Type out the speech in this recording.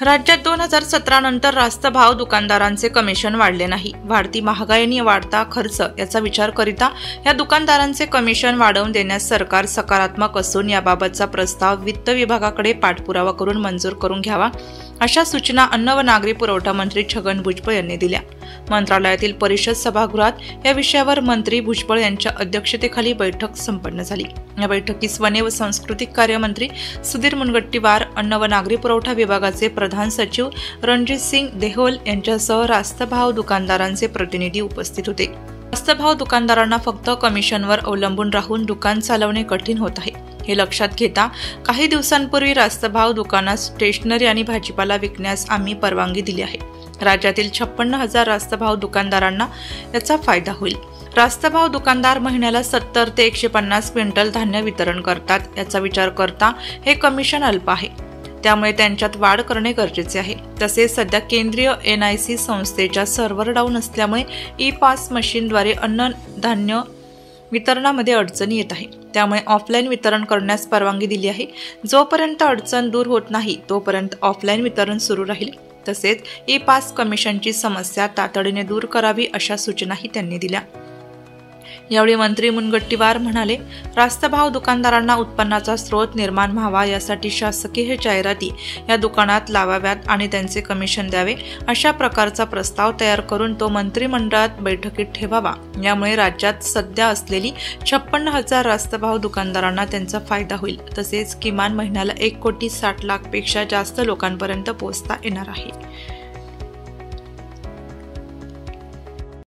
राज्यात 2017 नंतर रास्त भाव दुकानदारांचे कमिशन वाढले नाही। वाढती महागाई आणि वाढता खर्च याचा विचार करिता या दुकानदारांचे कमिशन वाढवून देण्यास सरकार सकारात्मक असून याबाबतचा प्रस्ताव वित्त विभागाकडे पाठपुरावा करून मंजूर करून घ्यावा, अशा सूचना अन्न व नागरी पुरवठा मंत्री छगन भुजबळ यांनी दिल्या। मंत्रालयातील परिषद सभागृहात या विषयावर मंत्री भुजबळ यांच्या अध्यक्षतेखाली बैठक संपन्न झाली। या बैठकीस वने व सांस्कृतिक कार्य मंत्री सुधीर मुनगंटीवार, अन्न व नागरी पुरवठा विभागाचे प्रधान सचिव रणजित सिंग देहोल यांच्यासह रास्त भाव दुकानदारांचे प्रतिनिधी उपस्थित होते। रास्त भाव दुकानदारांना फक्त कमिशनवर अवलंबून राहून दुकान चालवणे कठीण होत आहे, हे लक्षात घेता काही दिवसांपूर्वी रास्त भाव दुकानात स्टेशनरी आणि भाजीपाला विकण्यास आम्ही परवानगी दिली आहे। राज्यातील 56,000 रास्त भाव दुकानदारांना याचा फायदा होईल। रास्त भाव दुकानदार महिन्याला 70 ते 150 क्विंटल धान्य वितरण करतात। याचा विचार करता हे कमिशन अल्प आहे, त्यामुळे त्यांच्यात वाढ करणे गरजेचे आहे। तसेच सध्या केंद्रीय NIC संस्थेच्या सर्व्हर डाऊन असल्यामुळे ई-पास मशीनद्वारे अन्न धान्य वितरणामध्ये अडचणी येत आहे, त्यामुळे ऑफलाईन वितरण करण्यास परवानगी दिली आहे। जोपर्यंत अडचण दूर होत नाही तोपर्यंत ऑफलाईन वितरण सुरू राहील। तसेच ई-पास कमिशनची समस्या तातडीने दूर करावी, अशा सूचनाही त्यांनी दिल्या। यावेळी मंत्री मुनगंटीवार म्हणाले, रास्त भाव दुकानदारांना उत्पन्नाचा स्रोत निर्माण व्हावा यासाठी शासकीय जाहिराती या दुकानात लावाव्यात आणि त्यांचे कमिशन द्यावे, अशा प्रकारचा प्रस्ताव तयार करून तो मंत्रिमंडळात बैठकीत ठेवावा। यामुळे राज्यात सध्या असलेली 56,000 रास्त भाव दुकानदारांना त्यांचा फायदा होईल। तसेच किमान महिन्याला 1,60,00,000 पेक्षा जास्त लोकांपर्यंत पोहोचता येणार आहे।